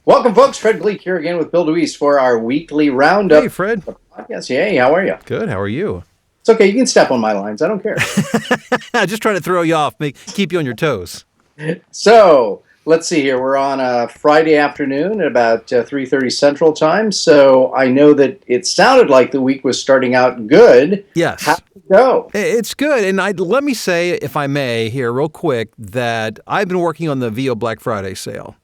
Welcome, folks. Fred Gleek here again with Bill DeWeese for our weekly roundup Hey, Fred. podcast. Hey, how are you? Good. How are you? It's okay. You can step on my lines. I don't care. Just trying to throw you off, keep you on your toes. So let's see here. We're on a Friday afternoon at about 3:30 Central Time. So I know that it sounded like the week was starting out good. Yes. How did it go? It's good. And let me say, if I may, here real quick, that I've been working on the VO Black Friday sale.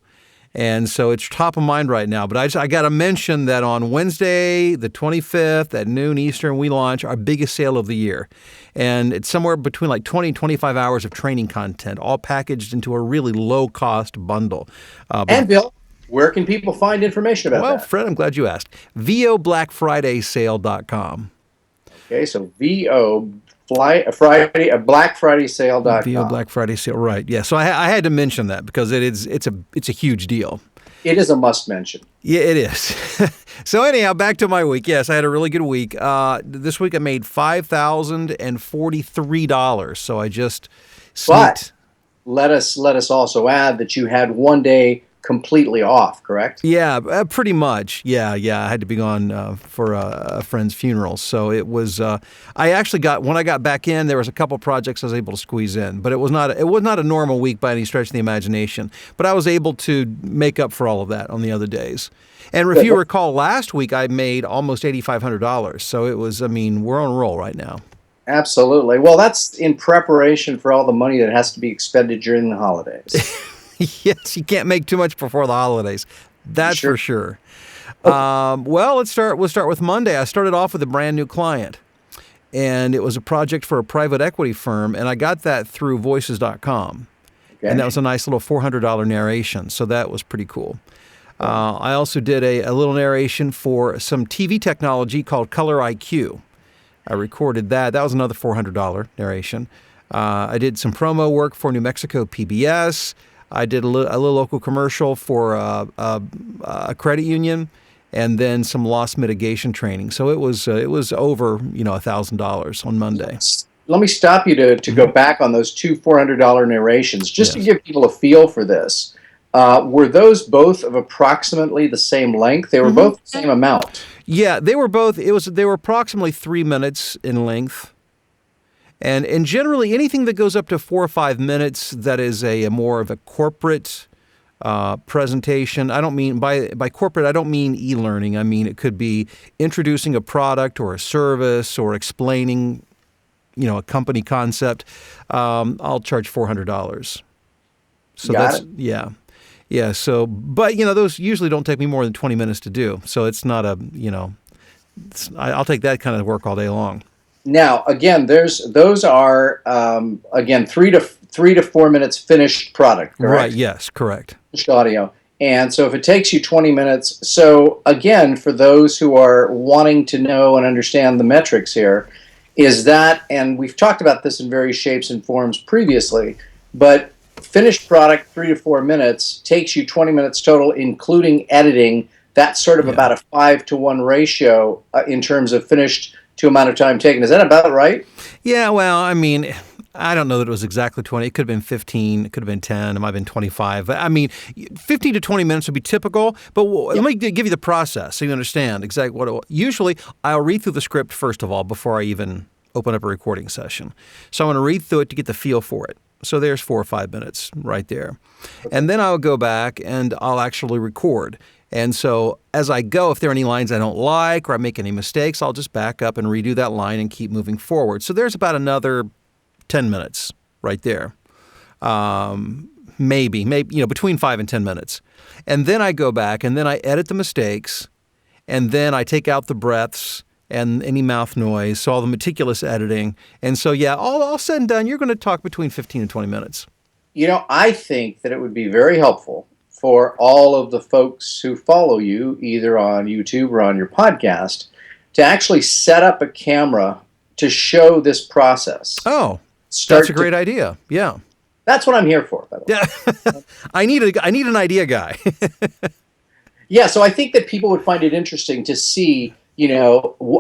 And so it's top of mind right now. But I got to mention that on Wednesday, the 25th at noon Eastern, we launch our biggest sale of the year. And it's somewhere between like 20 and 25 hours of training content, all packaged into a really low-cost bundle. And Bill, where can people find information about Well, that? Fred, I'm glad you asked. VOBlackFridaySale.com. Okay, so Black Friday sale.com. VO Black Friday sale, right? Yeah. So I had to mention that because it's a huge deal. It is a must mention. Yeah, it is. So anyhow, back to my week. Yes, I had a really good week. This week I made $5,043. So I just But sneaked. let us also add that you had one day completely off, correct? Yeah, pretty much. Yeah. I had to be gone for a friend's funeral, so it was. I actually when I got back in, there was a couple projects I was able to squeeze in, but it was not a normal week by any stretch of the imagination. But I was able to make up for all of that on the other days. And if you recall, last week I made almost $8,500. So it was. I mean, we're on a roll right now. Absolutely. Well, that's in preparation for all the money that has to be expended during the holidays. Yes, you can't make too much before the holidays. That's Sure. for sure. Well, we'll start with Monday. I started off with a brand new client, and it was a project for a private equity firm, and I got that through voices.com. Okay. And that was a nice little $400 narration, so that was pretty cool. I also did a little narration for some TV technology called Color IQ. I recorded that. That was another $400 narration. I did some promo work for New Mexico PBS. I did a little local commercial for a credit union, and then some loss mitigation training. So it was over $1,000 on Monday. Let me stop you to go back on those two $400 narrations, just to Yes. give people a feel for this. Were those both of approximately the same length? They were both the same amount. Yeah, they were both. They were approximately 3 minutes in length. And generally, anything that goes up to 4 or 5 minutes that is a more of a corporate presentation. I don't mean by corporate. I don't mean e-learning. I mean it could be introducing a product or a service or explaining, a company concept. I'll charge $400. So Got that's it. yeah. So, but those usually don't take me more than 20 minutes to do. So it's not I'll take that kind of work all day long. Now, again, those are again 3 to 4 minutes finished product, correct? Right. Yes. Correct. Finished audio. And so if it takes you 20 minutes, so again, for those who are wanting to know and understand the metrics here, is that, and we've talked about this in various shapes and forms previously, but finished product 3 to 4 minutes takes you 20 minutes total, including editing. That's sort of Yeah. about a 5-to-1 ratio in terms of finished to amount of time taken. Is that about right? Yeah, well, I mean, I don't know that it was exactly 20. It could have been 15. It could have been 10. It might have been 25. But, I mean, 15 to 20 minutes would be typical. But let me give you the process so you understand exactly what usually, I'll read through the script first of all before I even open up a recording session. So I'm going to read through it to get the feel for it. So there's 4 or 5 minutes right there. And then I'll go back and I'll actually record. And so as I go, if there are any lines I don't like or I make any mistakes, I'll just back up and redo that line and keep moving forward. So there's about another 10 minutes right there. Maybe, between 5 and 10 minutes. And then I go back and then I edit the mistakes and then I take out the breaths and any mouth noise, so all the meticulous editing. And so, yeah, all said and done, you're going to talk between 15 and 20 minutes. I think that it would be very helpful for all of the folks who follow you, either on YouTube or on your podcast, to actually set up a camera to show this process. Oh, that's a great idea. Yeah. That's what I'm here for, by the way. Yeah. I need an idea guy. Yeah, so I think that people would find it interesting to see,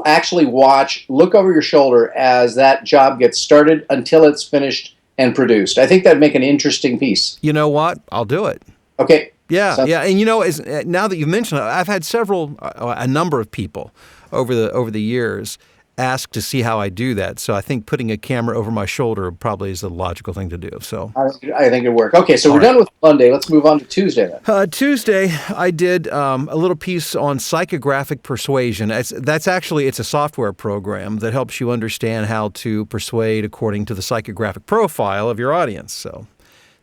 actually look over your shoulder as that job gets started until it's finished and produced. I think that'd make an interesting piece. You know what? I'll do it. Okay, Yeah, So, yeah, and now that you've mentioned it, I've had a number of people over the years ask to see how I do that. So I think putting a camera over my shoulder probably is the logical thing to do. So I think it'd work. Okay, so all we're right. done with Monday. Let's move on to Tuesday then. Tuesday, I did a little piece on psychographic persuasion. That's actually it's a software program that helps you understand how to persuade according to the psychographic profile of your audience. So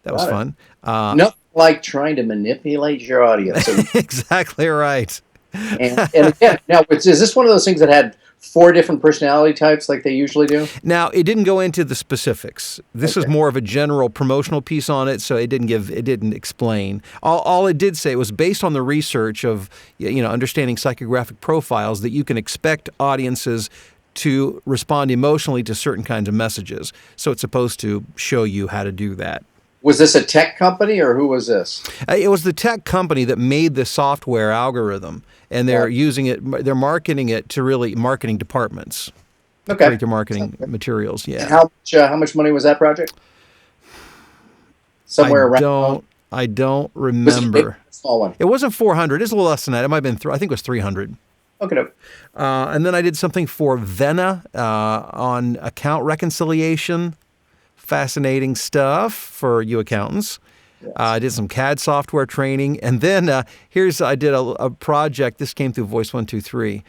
that was Got it. fun. Nothing like trying to manipulate your audience. So, Exactly right. and again, now is this one of those things that had 4 different personality types like they usually do? Now, it didn't go into the specifics. This is Okay. more of a general promotional piece on it, so it didn't explain. All it did say was based on the research of understanding psychographic profiles that you can expect audiences to respond emotionally to certain kinds of messages. So it's supposed to show you how to do that. Was this a tech company or who was this? It was the tech company that made the software algorithm, and they're Yeah. using it. They're marketing it to really marketing departments to Okay. create their marketing materials. And Yeah. how much money was that project? Somewhere around. I don't Was it a big remember. or small one? It wasn't 400. It's a little less than that. It might have been. I think it was 300. Okay. No. And then I did something for Vena on account reconciliation. Fascinating stuff for you accountants. Yes. I did some CAD software training, and then I did a project. This came through Voice 123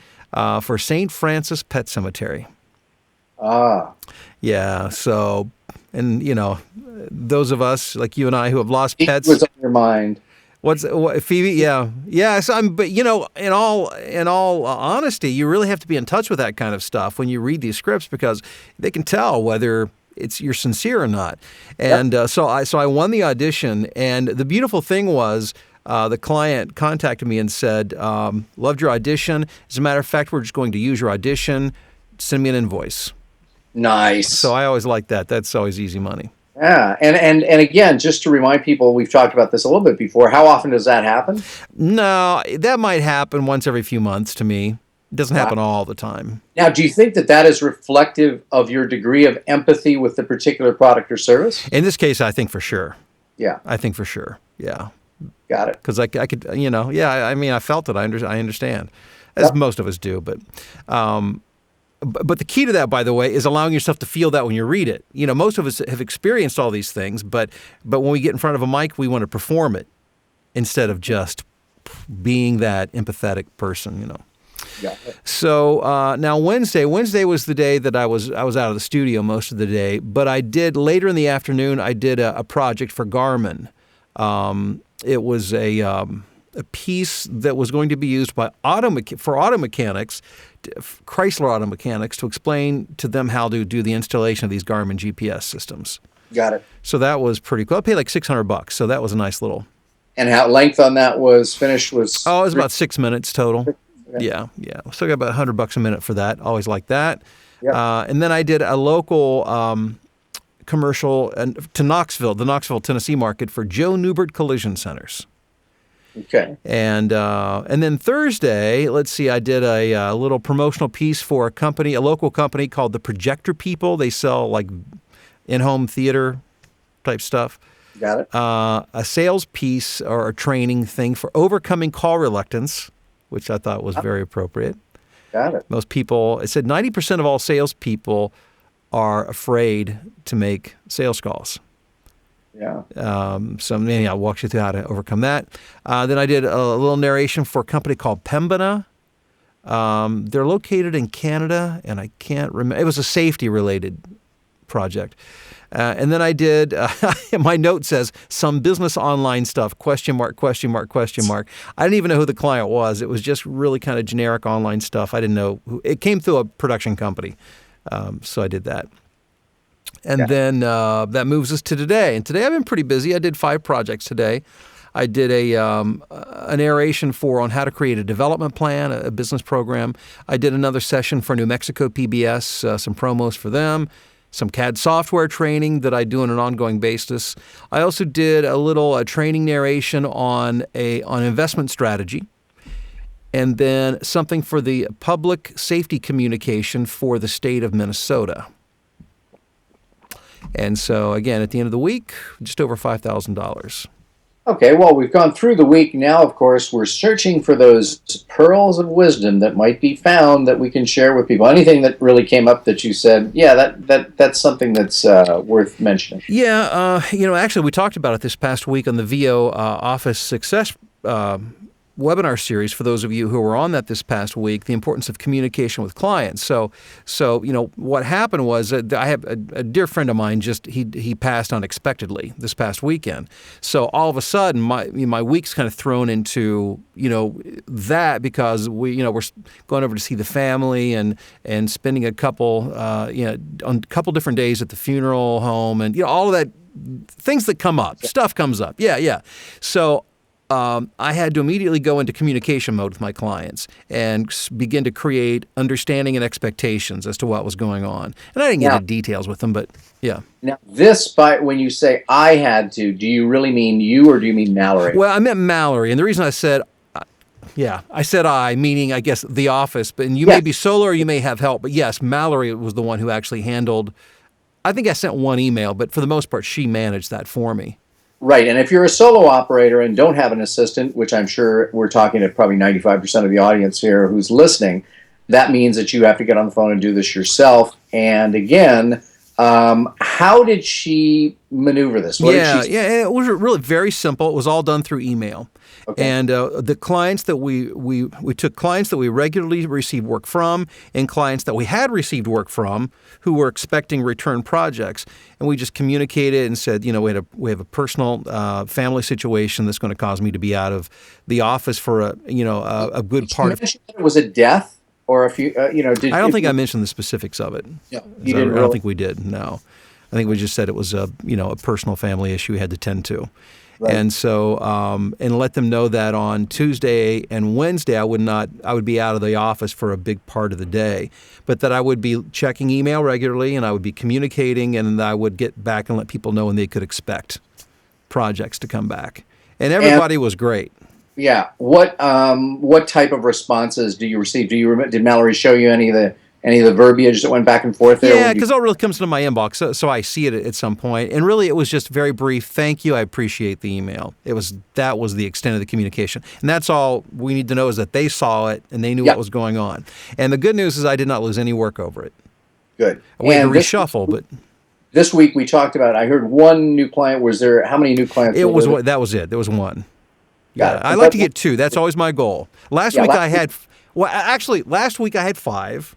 for St. Francis Pet Cemetery. Ah. Yeah. So, and those of us like you and I who have lost It pets. was on your mind. What, Phoebe? Yeah, yeah. So but in all honesty, you really have to be in touch with that kind of stuff when you read these scripts because they can tell whether you're sincere or not. And so I won the audition, and the beautiful thing was the client contacted me and said, "Loved your audition. As a matter of fact, we're just going to use your audition. Send me an invoice." Nice. So I always like that. That's always easy money. Yeah, and again, just to remind people, we've talked about this a little bit before. How often does that happen? No, that might happen once every few months to me. It doesn't happen all the time. Now, do you think that is reflective of your degree of empathy with the particular product or service? In this case, I think for sure. Yeah, I think for sure. Yeah. got it. Because I could, I mean, I felt it. I understand, as most of us do. But the key to that, by the way, is allowing yourself to feel that when you read it. Most of us have experienced all these things, but when we get in front of a mic, we want to perform it instead of just being that empathetic person. Got it. So now Wednesday was the day that I was out of the studio most of the day, but I did later in the afternoon. I did a project for Garmin. It was a piece that was going to be used by auto mechanics, Chrysler auto mechanics, to explain to them how to do the installation of these Garmin GPS systems. Got it. So that was pretty cool. I paid like $600, so that was a nice little. And how length on that was finished was? Oh, it was about 6 minutes total. Okay. Yeah. Still got about $100 a minute for that. Always like that. Yep. And then I did a local commercial to Knoxville, the Knoxville, Tennessee market for Joe Newbert Collision Centers. Okay. And then Thursday, let's see, I did a little promotional piece for a local company called the Projector People. They sell like in-home theater type stuff. Got it. A sales piece or a training thing for overcoming call reluctance, which I thought was very appropriate. Got it. Most people, it said 90% of all salespeople are afraid to make sales calls. Yeah. So maybe I'll walk you through how to overcome that. Then I did a little narration for a company called Pembina. They're located in Canada, and I can't remember. It was a safety-related project. And then I did, my note says, some business online stuff, question mark, question mark, question mark. I didn't even know who the client was. It was just really kind of generic online stuff. I didn't know who. It came through a production company. So I did that. And then that moves us to today. And today I've been pretty busy. I did 5 projects today. I did a narration on how to create a development plan, a business program. I did another session for New Mexico PBS, some promos for them, some CAD software training that I do on an ongoing basis. I also did a little training narration on investment strategy, and then something for the public safety communication for the state of Minnesota. And so, again, at the end of the week, just over $5,000. Okay, well, we've gone through the week. Now, of course, we're searching for those pearls of wisdom that might be found that we can share with people. Anything that really came up that you said, yeah, that's something that's worth mentioning. Yeah, actually, we talked about it this past week on the VO Office Success webinar series. For those of you who were on that this past week, the importance of communication with clients. So what happened was I have a dear friend of mine. He passed unexpectedly this past weekend. So all of a sudden, my week's kind of thrown into that because we're going over to see the family and spending a couple on a couple different days at the funeral home and all of that, things that come up, stuff comes up. Yeah. So I had to immediately go into communication mode with my clients and begin to create understanding and expectations as to what was going on. And I didn't get into details with them, but yeah. Now, when you say I had to, do you really mean you or do you mean Mallory? Well, I meant Mallory, and the reason I said I said meaning, I guess, the office, but and you may be solo or you may have help, but yes, Mallory was the one who actually handled. I think I sent one email, but for the most part, she managed that for me. Right, and if you're a solo operator and don't have an assistant, which I'm sure we're talking to probably 95% of the audience here who's listening, that means that you have to get on the phone and do this yourself. And again, how did she maneuver this? It was really very simple. It was all done through email. Okay. And the clients that we took clients that we regularly received work from and clients that we had received work from who were expecting return projects. And we just communicated and said, we have a personal family situation that's going to cause me to be out of the office for a good part of it. It was a death or a few, I don't think I mentioned the specifics of it. Yeah, I don't think we did, no. I think we just said it was a personal family issue we had to tend to. Right. And so, and let them know that on Tuesday and Wednesday, I would be out of the office for a big part of the day, but that I would be checking email regularly and I would be communicating and I would get back and let people know when they could expect projects to come back. And everybody was great. Yeah. What type of responses do you receive? Did Mallory show you any of the verbiage that went back and forth there? Yeah, because it really comes into my inbox, so I see it at some point. And really, it was just very brief. Thank you. I appreciate the email. That was the extent of the communication, and that's all we need to know is that they saw it and they knew what was going on. And the good news is I did not lose any work over it. Good. I had to reshuffle, but this week we talked about. I heard one new client. Was there? How many new clients? That was it. There was one. Yeah, I like to get two. That's always my goal. Last week I had 5.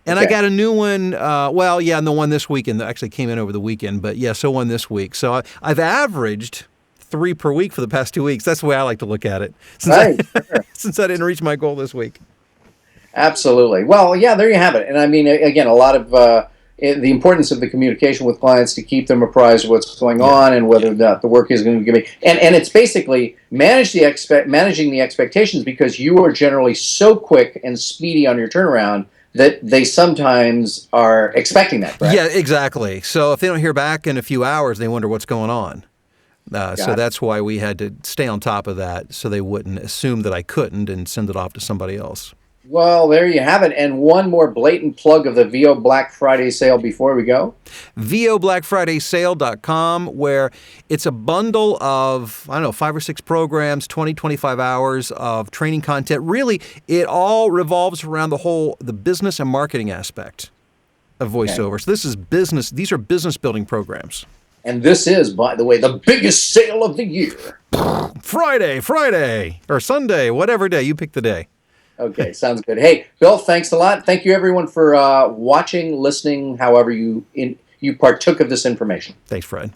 And I got a new one, and the one this weekend that actually came in over the weekend, but so one this week. So I've averaged 3 per week for the past 2 weeks. That's the way I like to look at it, since I didn't reach my goal this week. Absolutely. Well, yeah, there you have it. And I mean, again, a lot of the importance of the communication with clients to keep them apprised of what's going on and whether or not the work is going to be given. And it's basically managing the expectations because you are generally so quick and speedy on your turnaround that they sometimes are expecting that, right? Yeah, exactly. So if they don't hear back in a few hours, they wonder what's going on. So that's why we had to stay on top of that so they wouldn't assume that I couldn't and send it off to somebody else. Well, there you have it. And one more blatant plug of the VO Black Friday sale before we go. VOBlackFridaySale.com, where it's a bundle of, 5 or 6 programs, 20, 25 hours of training content. Really, it all revolves around the business and marketing aspect of voiceover. Okay. So this is business. These are business building programs. And this is, by the way, the biggest sale of the year. Friday, or Sunday, whatever day. You pick the day. Okay, sounds good. Hey, Bill, thanks a lot. Thank you, everyone, for watching, listening, however you partook of this information. Thanks, Fred.